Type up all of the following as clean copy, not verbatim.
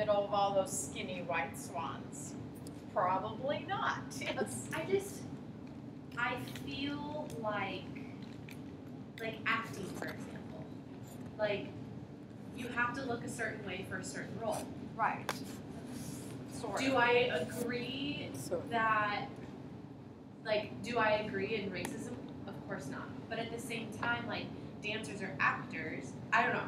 middle of all those skinny white swans? Probably not. Yes. I feel like acting, for example. Like, you have to look a certain way for a certain role. Right. Sort Do of. I agree that, do I agree in racism? Of course not. But at the same time, like, dancers are actors. I don't know.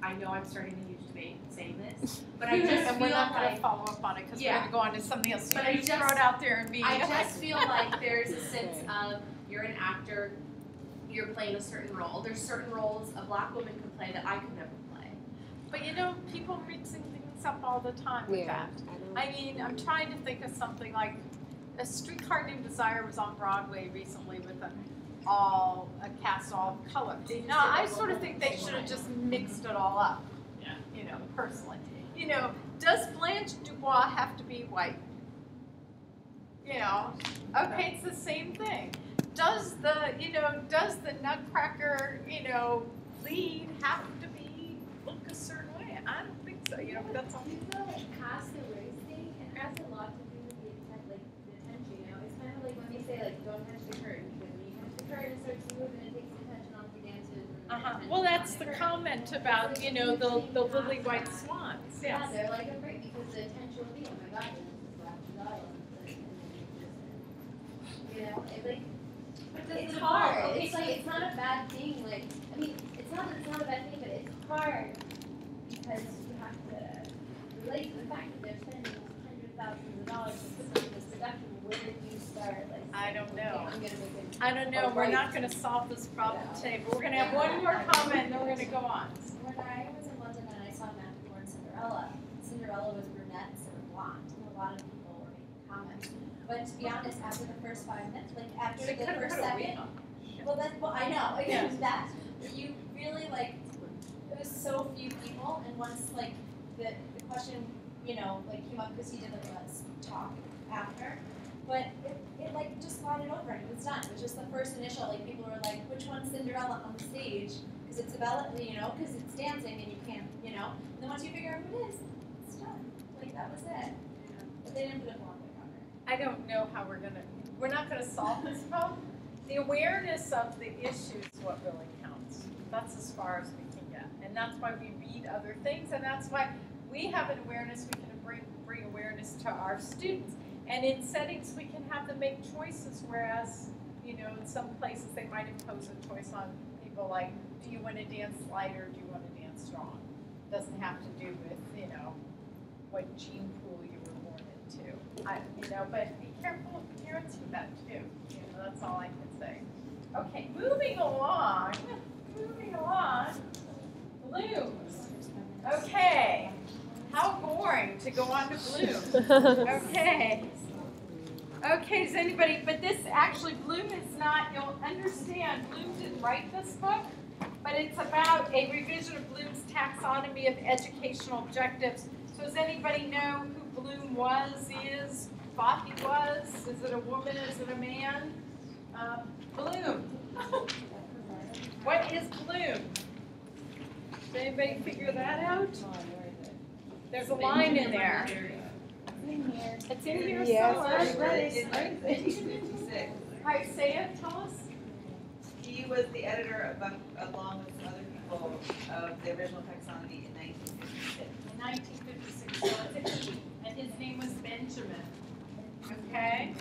I know I'm starting a huge debate saying this, but I just and feel we're not going to like, follow up on it because yeah. we're going to go on to something else. But You I just just- throw it out there and be. I just feel like there's a sense of you're an actor, you're playing a certain role. There's certain roles a black woman can play that I could never play. But you know, people mixing things up all the time with that. I mean, I'm trying to think of something like A Streetcar Named Desire was on Broadway recently with a cast all color. Now, I sort of think they should have just mixed it all up. Yeah. You know, personally. You know, does Blanche Dubois have to be white? You know, okay, it's the same thing. Does the Nutcracker, lead have to look a certain way? I don't think so. You know, that's all. Past the race thing, it has a lot to do with the attention. You know, it's kind of like when they say don't touch the curtain, because when you touch the curtain, it starts to move and it takes the attention off the dancers. Well, that's the comment about the lily white swans. Yeah, Yes. they're afraid because the attention will be, oh my God, this is Blanche Island. You know, it's hard. It's it's not a bad thing. It's not a bad thing, but it's hard because you have to relate to the fact that they're spending hundreds of thousands of dollars to put on this production. Where did you start? I don't know. Okay, I'm gonna make it. I don't know. We're not going to solve this problem today, but we're going to have one more comment and then we're going to go on. When I was in London and I saw Matthew and Cinderella was brunette instead of blonde, and a lot of people were making comments. But to be honest, after the first 5 minutes, after the first second, I know, it was that. But you really it was so few people, and once the question, came up because he did a talk after, but it just got it over and it was done. It was just the first initial, people were like, which one's Cinderella on the stage? Because it's because it's dancing and you can't, and then once you figure out who it is, it's done. That was it. But they didn't put a blonde wig on her. I don't know how we're not going to solve this problem. The awareness of the issue is what really counts. That's as far as we can get. And that's why we read other things, and that's why we have an awareness, we can bring awareness to our students. And in settings, we can have them make choices, whereas, in some places they might impose a choice on people like, do you want to dance light or do you want to dance strong? Doesn't have to do with, what gene pool you were born into. But be careful of parents with that too. That's all I can say. Okay, moving along. Blooms. Okay. How boring to go on to Bloom. Okay. Okay, does anybody, but this actually, Bloom is not, you'll understand, Bloom didn't write this book, but it's about a revision of Bloom's taxonomy of educational objectives. So does anybody know who Bloom thought he was? Is it a woman, is it a man? Bloom. What is Bloom? Did anybody figure that out? There's a line in there. It's in here somewhere. In 1956, All right, say it, tell us. he was the editor along with some other people of the original taxonomy in 1956. In 1956, so it's a he, and his name was Benjamin. Okay?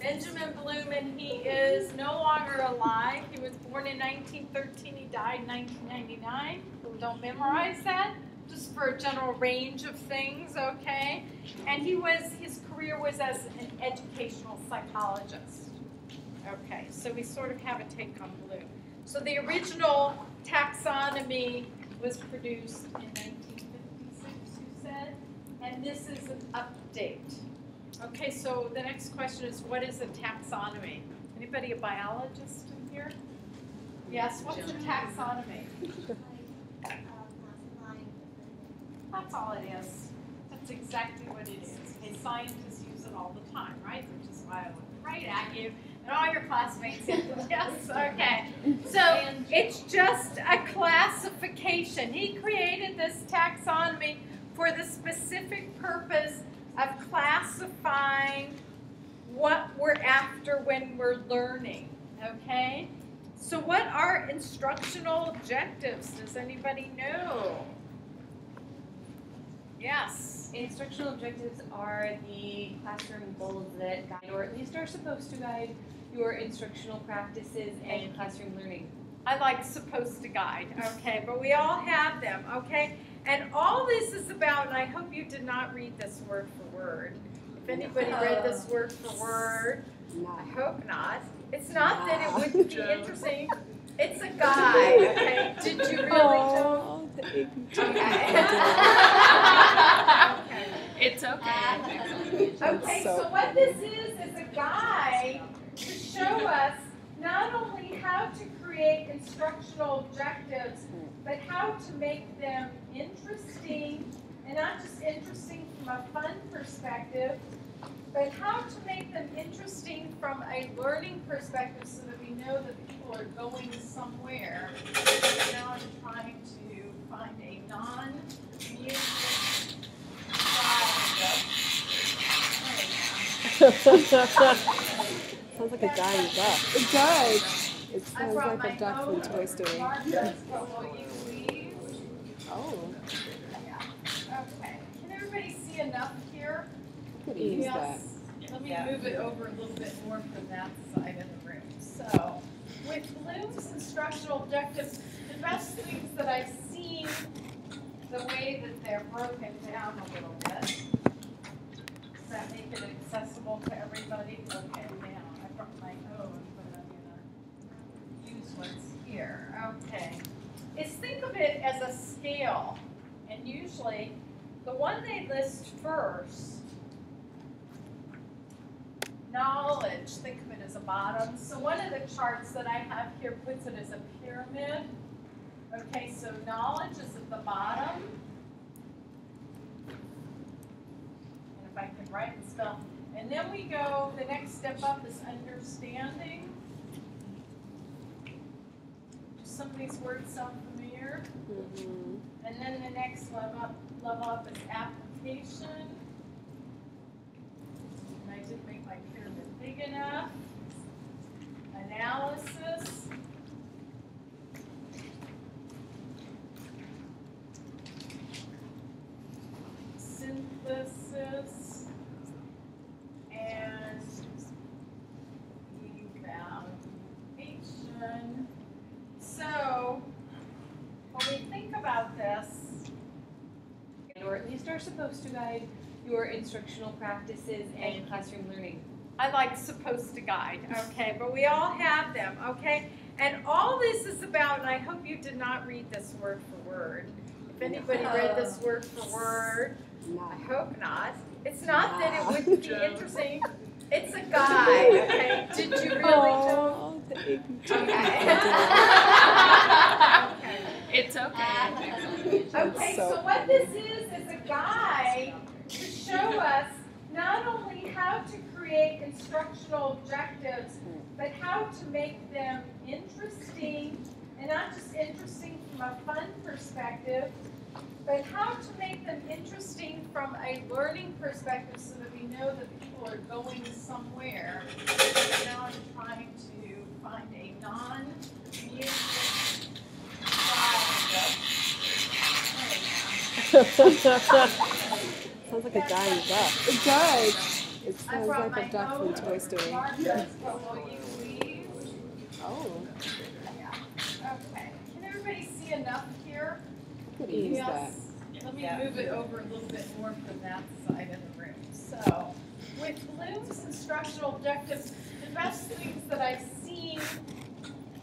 Benjamin Bloom, and he is no longer alive. He was born in 1913, he died in 1999. Don't memorize that, just for a general range of things, okay? And his career was as an educational psychologist. Okay, so we sort of have a take on Bloom. So the original taxonomy was produced in 1956, you said, and this is an update. Okay, so the next question is, what is a taxonomy? Anybody a biologist in here? Yes, what's a taxonomy? That's all it is. That's exactly what it is. Okay, scientists use it all the time, right? Which is why I look right at you and all your classmates. Yes, okay. So it's just a classification. He created this taxonomy for for the specific purpose of classifying what we're after when we're learning, okay? So what are instructional objectives? Does anybody know? Yes. Instructional objectives are the classroom goals that guide, or at least are supposed to guide, your instructional practices and classroom learning. I like supposed to guide, okay, but we all have them, okay? And all this is about, and I hope you did not read this word for word. If anybody read this word for word, I hope not. It's not that it wouldn't be interesting. It's a guide, okay? Did you really know? Okay. Okay. It's okay. Okay, so what this is a guide to show us not only how to create instructional objectives, but how to make them interesting, and not just interesting from a fun perspective, but how to make them interesting from a learning perspective so that we know that people are going somewhere. Now I'm trying to find a non-music Sounds like a dying duck. It does. It sounds like a duck from Toy Story. Will you please? Oh, Okay. Can everybody see enough here? could use that. Yes. Let me move it over a little bit more from that side of the room. So, with Bloom's instructional objectives, the best things that I've seen, the way that they're broken down a little bit, does that make it accessible to everybody? Okay, now I brought my own, but I'm going to use what's here. Okay. Is think of it as a scale, and usually the one they list first, knowledge, think of it as a bottom. So one of the charts that I have here puts it as a pyramid. Okay, so knowledge is at the bottom. And if I can write and spell. And then we go, the next step up is understanding. Do some of these words sound familiar? Mm-hmm. And then the next level up is application. And I didn't make my pyramid big enough. Analysis. Synthesis. And evaluation. So, when we think about this, Or at least are supposed to guide your instructional practices and classroom learning. I like supposed to guide, okay, but we all have them, okay? And all this is about, and I hope you did not read this word for word. If anybody read this word for word, I hope not. It's not that it wouldn't be interesting. It's a guide, okay? Did you really know? Okay. Okay. It's okay. Okay, so what this is a guide to show us not only how to create instructional objectives, but how to make them interesting, and not just interesting from a fun perspective, but how to make them interesting from a learning perspective so that we know that people are going somewhere. Now I'm trying to find a non-music Sounds like a dying duck. It does. It sounds like a duck from Toy Story. Will you please? Oh, Okay. Can everybody see enough here? could use that. Yes. Let me move it over a little bit more from that side of the room. So, with Bloom's instructional objectives, the best things that I've seen,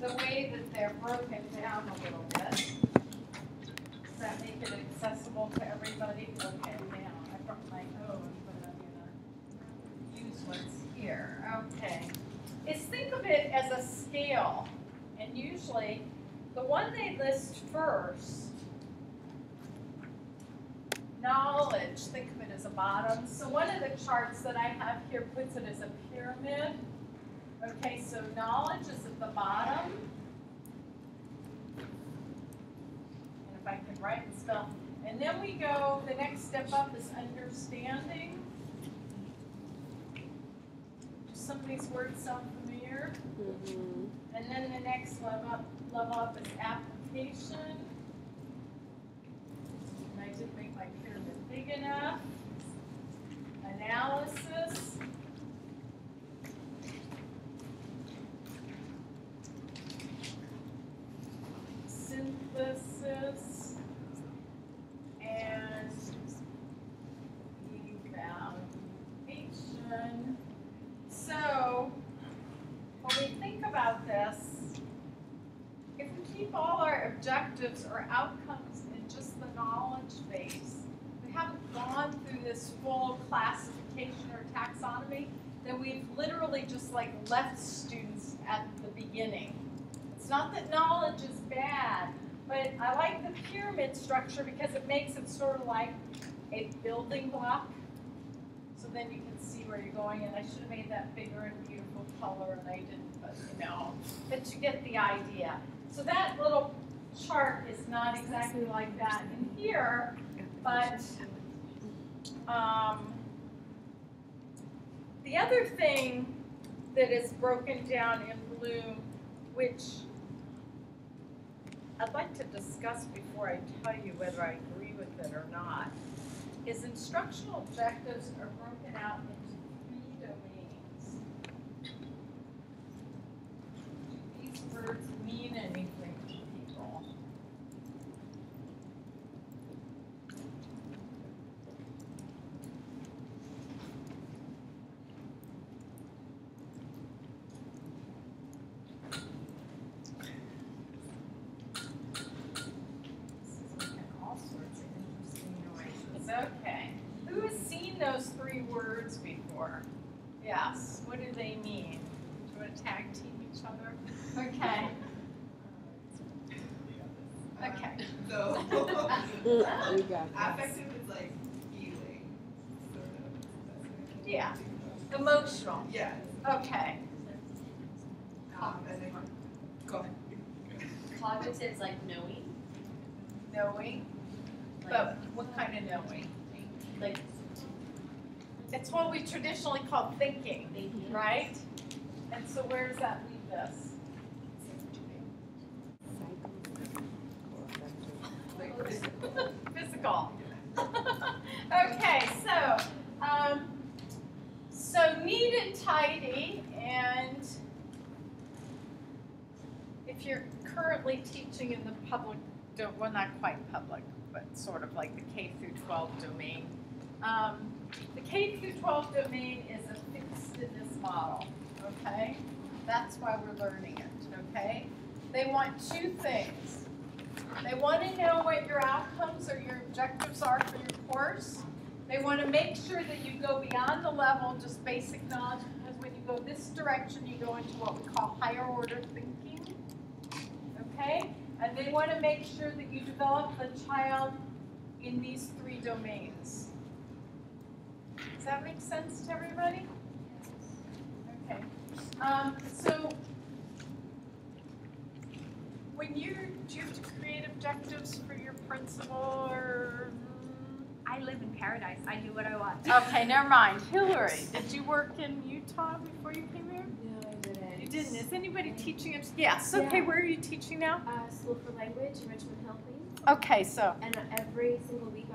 the way that they're broken down a little bit, does that make it accessible to everybody? Okay, now I brought my own, but I'm going to use what's here. Okay. Is think of it as a scale, and usually the one they list first, knowledge, think of it as a bottom. So one of the charts that I have here puts it as a pyramid. Okay, so knowledge is at the bottom. And if I can write and spell. And then we go, the next step up is understanding. Do some of these words sound familiar? And then the next level up is application. And I didn't make my pyramid big enough. Analysis. Synthesis. And evaluation. So, when we think about this, if we keep all our objectives or outcomes in just the knowledge base, we haven't gone through this full classification or taxonomy, then we've literally just like left students at the beginning. It's not that knowledge is bad, but I like the pyramid structure because it makes it sort of like a building block. So then you can see where you're going, and I should have made that bigger and beautiful color, and I didn't, but you know, but you get the idea. So that little chart is not exactly like that in here, but the other thing that is broken down in Bloom, which I'd like to discuss before I tell you whether I agree with it or not, is instructional objectives are broken out into 3 domains. Do these words mean anything to people? Okay. Who has seen those 3 words before? Yes. What do they mean? Do you want to tag team each other? Okay. Okay. So, You got this. affective is like healing, sort of. Yeah. Emotional. Yeah. Okay. And then, go ahead. Cognitive is like knowing. Knowing. Like, But what kind of knowing? like It's what we traditionally call thinking, thinking. right? And so where does that leave us? Physical. Okay, so neat and tidy, and if you're currently teaching in the public, well, not quite public, but sort of like the K through 12 domain. The K through 12 domain is affixed in this model, okay? That's why we're learning it, okay? They want 2 things. They want to know what your outcomes or your objectives are for your course. They want to make sure that you go beyond the level, just basic knowledge, because when you go this direction, you go into what we call higher order thinking, okay? And they want to make sure that you develop the child in these 3 domains. Does that make sense to everybody? Okay. So when do you have to create objectives for your principal or? I live in paradise. I do what I want. Okay, never mind. Hillary, did you work in Utah before you came here? No, I didn't. You didn't. Is anybody teaching it? Yes. Okay, where are you teaching now? School for Language in Richmond Hill, Queens. Okay, so. And every single week